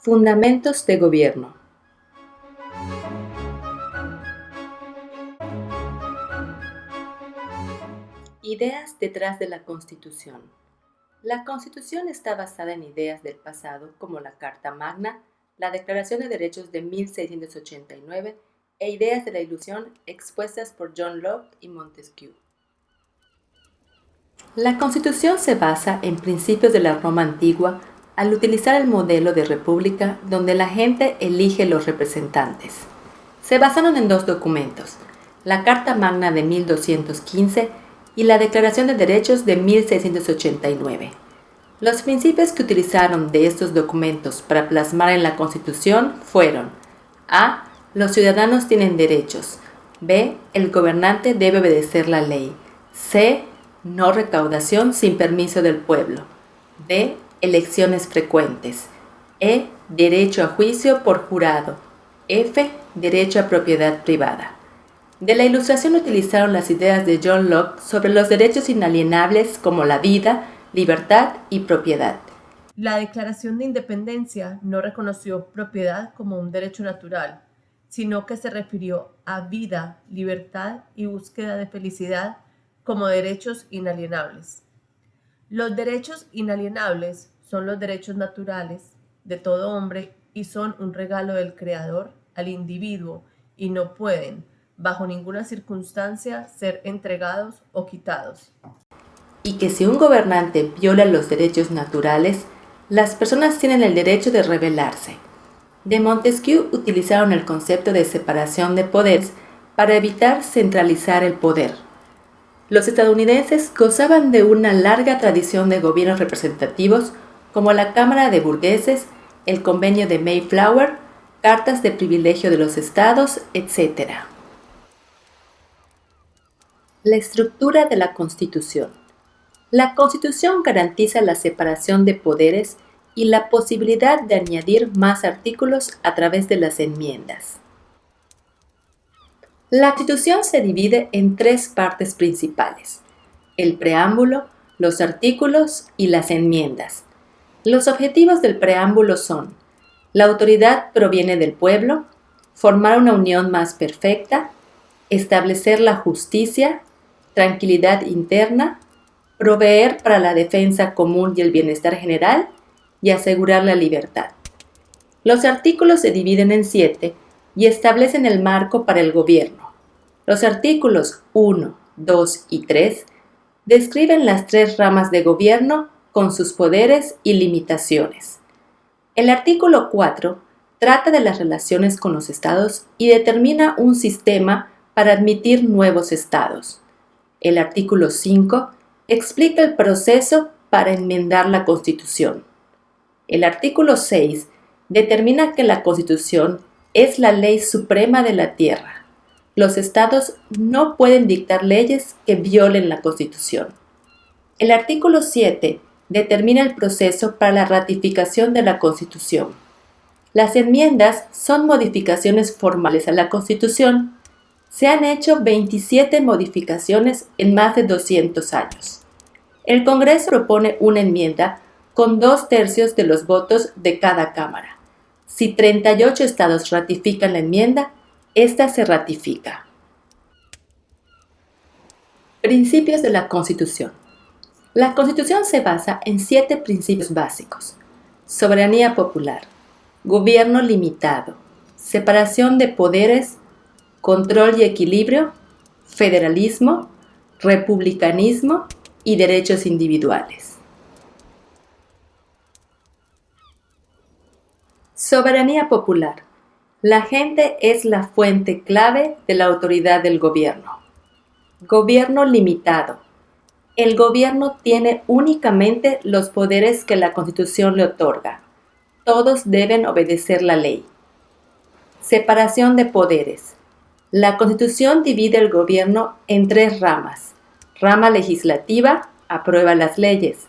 Fundamentos de gobierno. Ideas detrás de la Constitución. La Constitución está basada en ideas del pasado como la Carta Magna, la Declaración de Derechos de 1689 e ideas de la ilusión expuestas por John Locke y Montesquieu. La Constitución se basa en principios de la Roma antigua al utilizar el modelo de república donde la gente elige los representantes. Se basaron en dos documentos, la Carta Magna de 1215 y la Declaración de Derechos de 1689. Los principios que utilizaron de estos documentos para plasmar en la Constitución fueron: A. Los ciudadanos tienen derechos. B. El gobernante debe obedecer la ley. C. No recaudación sin permiso del pueblo. D. Elecciones frecuentes. E. Derecho a juicio por jurado. F. Derecho a propiedad privada. De la Ilustración utilizaron las ideas de John Locke sobre los derechos inalienables como la vida, libertad y propiedad. La Declaración de Independencia no reconoció propiedad como un derecho natural, sino que se refirió a vida, libertad y búsqueda de felicidad como derechos inalienables. Los derechos inalienables son los derechos naturales de todo hombre y son un regalo del Creador al individuo y no pueden, bajo ninguna circunstancia, ser entregados o quitados. Y que si un gobernante viola los derechos naturales, las personas tienen el derecho de rebelarse. De Montesquieu utilizaron el concepto de separación de poderes para evitar centralizar el poder. Los estadounidenses gozaban de una larga tradición de gobiernos representativos como la Cámara de Burgueses, el Convenio de Mayflower, cartas de privilegio de los estados, etc. La estructura de la Constitución. La Constitución garantiza la separación de poderes y la posibilidad de añadir más artículos a través de las enmiendas. La Constitución se divide en tres partes principales: el preámbulo, los artículos y las enmiendas. Los objetivos del preámbulo son: la autoridad proviene del pueblo, formar una unión más perfecta, establecer la justicia, tranquilidad interna, proveer para la defensa común y el bienestar general y asegurar la libertad. Los artículos se dividen en 7 y establecen el marco para el gobierno. Los artículos 1, 2 y 3 describen las 3 ramas de gobierno con sus poderes y limitaciones. El artículo 4 trata de las relaciones con los estados y determina un sistema para admitir nuevos estados. El artículo 5 explica el proceso para enmendar la Constitución. El artículo 6 determina que la Constitución es la ley suprema de la tierra. Los estados no pueden dictar leyes que violen la Constitución. El artículo 7 determina el proceso para la ratificación de la Constitución. Las enmiendas son modificaciones formales a la Constitución. Se han hecho 27 modificaciones en más de 200 años. El Congreso propone una enmienda con 2/3 de los votos de cada cámara. Si 38 estados ratifican la enmienda, esta se ratifica. Principios de la Constitución. La Constitución se basa en 7 principios básicos: soberanía popular, gobierno limitado, separación de poderes, control y equilibrio, federalismo, republicanismo y derechos individuales. Soberanía popular. La gente es la fuente clave de la autoridad del gobierno. Gobierno limitado. El gobierno tiene únicamente los poderes que la Constitución le otorga. Todos deben obedecer la ley. Separación de poderes. La Constitución divide el gobierno en 3 ramas. Rama legislativa, aprueba las leyes.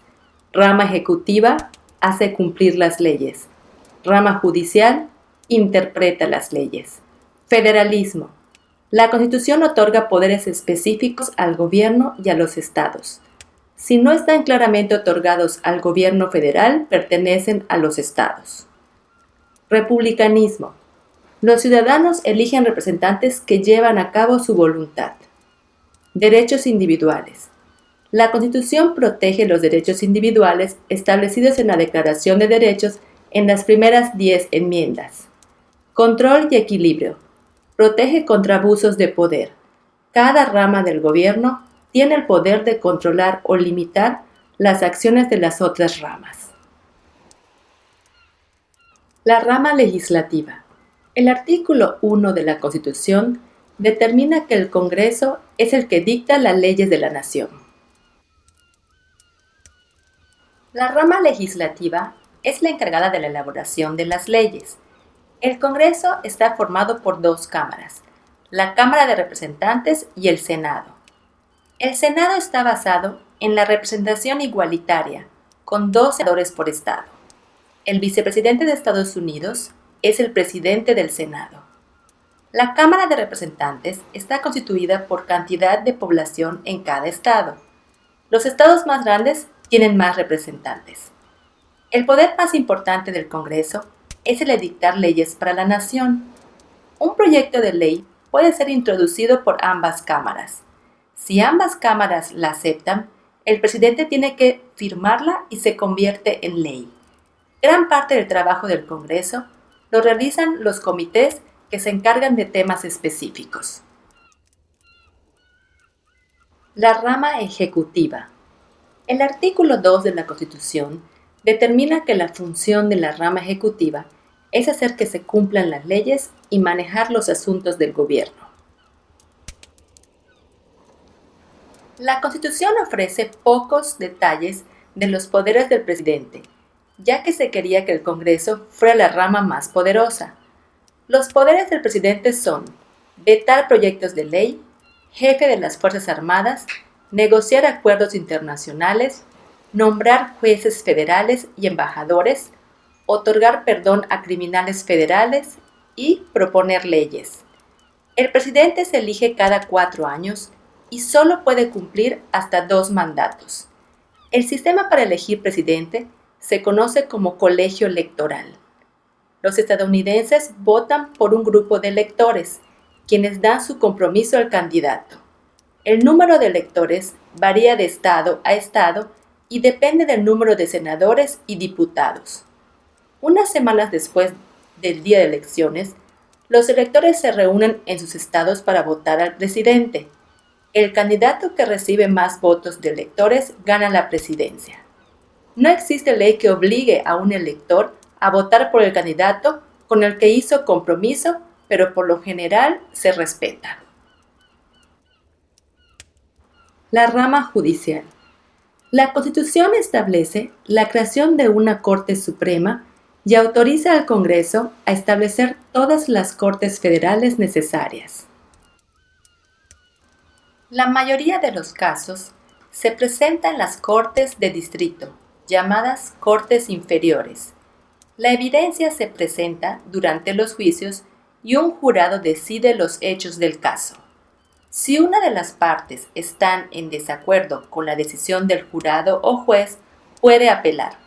Rama ejecutiva, hace cumplir las leyes. Rama judicial, interpreta las leyes. Federalismo. La Constitución otorga poderes específicos al gobierno y a los estados. Si no están claramente otorgados al gobierno federal, pertenecen a los estados. Republicanismo. Los ciudadanos eligen representantes que llevan a cabo su voluntad. Derechos individuales. La Constitución protege los derechos individuales establecidos en la Declaración de Derechos en las primeras 10 enmiendas. Control y equilibrio. Protege contra abusos de poder. Cada rama del gobierno tiene el poder de controlar o limitar las acciones de las otras ramas. La rama legislativa. El artículo 1 de la Constitución determina que el Congreso es el que dicta las leyes de la nación. La rama legislativa es la encargada de la elaboración de las leyes. El Congreso está formado por dos cámaras, la Cámara de Representantes y el Senado. El Senado está basado en la representación igualitaria, con 2 senadores por estado. El vicepresidente de Estados Unidos es el presidente del Senado. La Cámara de Representantes está constituida por cantidad de población en cada estado. Los estados más grandes tienen más representantes. El poder más importante del Congreso es el de dictar leyes para la nación. Un proyecto de ley puede ser introducido por ambas cámaras. Si ambas cámaras la aceptan, el presidente tiene que firmarla y se convierte en ley. Gran parte del trabajo del Congreso lo realizan los comités que se encargan de temas específicos. La rama ejecutiva. El artículo 2 de la Constitución determina que la función de la rama ejecutiva es hacer que se cumplan las leyes y manejar los asuntos del gobierno. La Constitución ofrece pocos detalles de los poderes del presidente, ya que se quería que el Congreso fuera la rama más poderosa. Los poderes del presidente son vetar proyectos de ley, jefe de las Fuerzas Armadas, negociar acuerdos internacionales, nombrar jueces federales y embajadores, otorgar perdón a criminales federales y proponer leyes. El presidente se elige cada 4 años y solo puede cumplir hasta 2 mandatos. El sistema para elegir presidente se conoce como colegio electoral. Los estadounidenses votan por un grupo de electores, quienes dan su compromiso al candidato. El número de electores varía de estado a estado y depende del número de senadores y diputados. Unas semanas después del día de elecciones, los electores se reúnen en sus estados para votar al presidente. El candidato que recibe más votos de electores gana la presidencia. No existe ley que obligue a un elector a votar por el candidato con el que hizo compromiso, pero por lo general se respeta. La rama judicial. La Constitución establece la creación de una Corte Suprema y autoriza al Congreso a establecer todas las cortes federales necesarias. La mayoría de los casos se presenta en las cortes de distrito, llamadas cortes inferiores. La evidencia se presenta durante los juicios y un jurado decide los hechos del caso. Si una de las partes están en desacuerdo con la decisión del jurado o juez, puede apelar.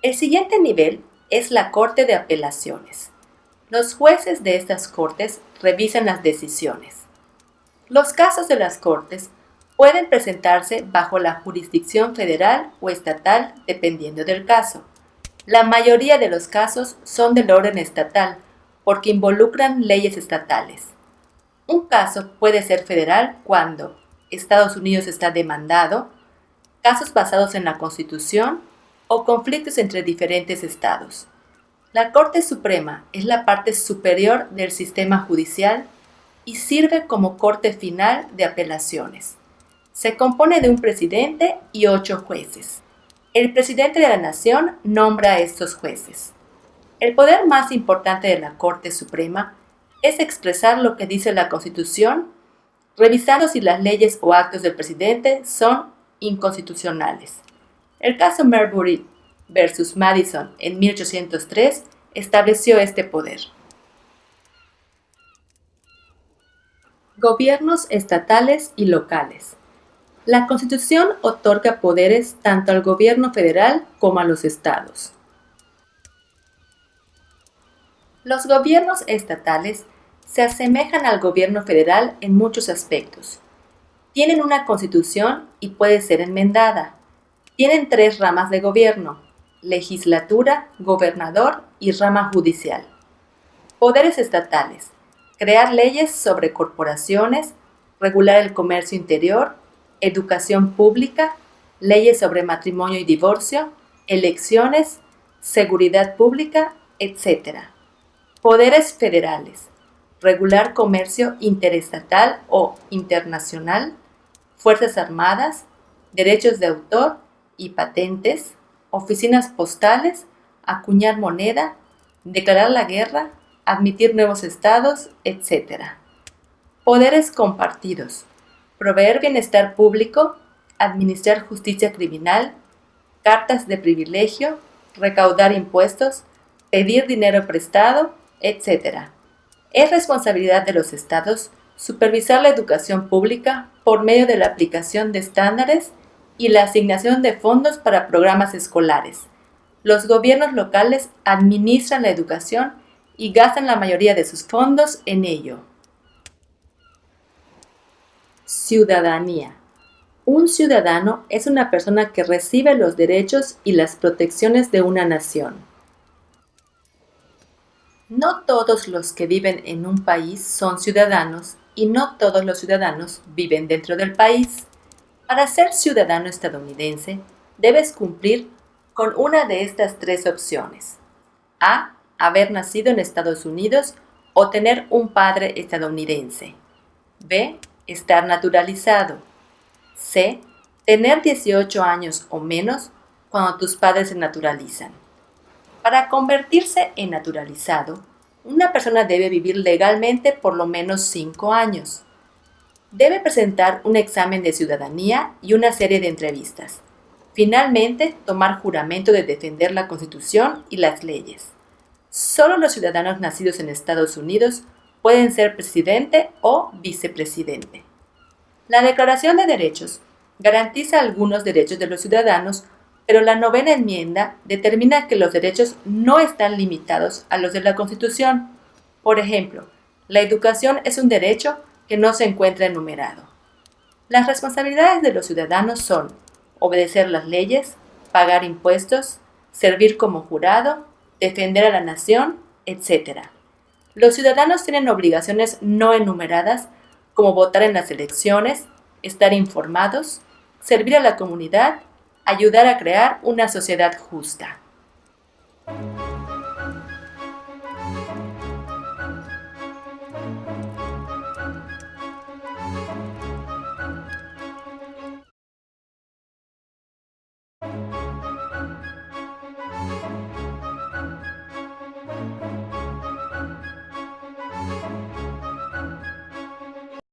El siguiente nivel es la Corte de Apelaciones. Los jueces de estas cortes revisan las decisiones. Los casos de las cortes pueden presentarse bajo la jurisdicción federal o estatal dependiendo del caso. La mayoría de los casos son del orden estatal porque involucran leyes estatales. Un caso puede ser federal cuando Estados Unidos está demandado, casos basados en la Constitución o conflictos entre diferentes estados. La Corte Suprema es la parte superior del sistema judicial y sirve como corte final de apelaciones. Se compone de un presidente y 8 jueces. El presidente de la nación nombra a estos jueces. El poder más importante de la Corte Suprema es expresar lo que dice la Constitución, revisando si las leyes o actos del presidente son inconstitucionales. El caso Marbury versus Madison en 1803 estableció este poder. Gobiernos estatales y locales. La Constitución otorga poderes tanto al gobierno federal como a los estados. Los gobiernos estatales se asemejan al gobierno federal en muchos aspectos. Tienen una constitución y puede ser enmendada. Tienen 3 ramas de gobierno: legislatura, gobernador y rama judicial. Poderes estatales: crear leyes sobre corporaciones, regular el comercio interior, educación pública, leyes sobre matrimonio y divorcio, elecciones, seguridad pública, etc. Poderes federales: regular comercio interestatal o internacional, fuerzas armadas, derechos de autor y patentes, oficinas postales, acuñar moneda, declarar la guerra, admitir nuevos estados, etc. Poderes compartidos: proveer bienestar público, administrar justicia criminal, cartas de privilegio, recaudar impuestos, pedir dinero prestado, etc. Es responsabilidad de los estados supervisar la educación pública por medio de la aplicación de estándares y la asignación de fondos para programas escolares. Los gobiernos locales administran la educación y gastan la mayoría de sus fondos en ello. Ciudadanía. Un ciudadano es una persona que recibe los derechos y las protecciones de una nación. No todos los que viven en un país son ciudadanos y no todos los ciudadanos viven dentro del país. Para ser ciudadano estadounidense, debes cumplir con una de estas 3 opciones. A. Haber nacido en Estados Unidos o tener un padre estadounidense. B. Estar naturalizado. C. Tener 18 años o menos cuando tus padres se naturalizan. Para convertirse en naturalizado, una persona debe vivir legalmente por lo menos 5 años. Debe presentar un examen de ciudadanía y una serie de entrevistas. Finalmente, tomar juramento de defender la Constitución y las leyes. Solo los ciudadanos nacidos en Estados Unidos pueden ser presidente o vicepresidente. La Declaración de Derechos garantiza algunos derechos de los ciudadanos, pero la 9ª enmienda determina que los derechos no están limitados a los de la Constitución. Por ejemplo, la educación es un derecho que no se encuentra enumerado. Las responsabilidades de los ciudadanos son obedecer las leyes, pagar impuestos, servir como jurado, defender a la nación, etc. Los ciudadanos tienen obligaciones no enumeradas como votar en las elecciones, estar informados, servir a la comunidad, ayudar a crear una sociedad justa.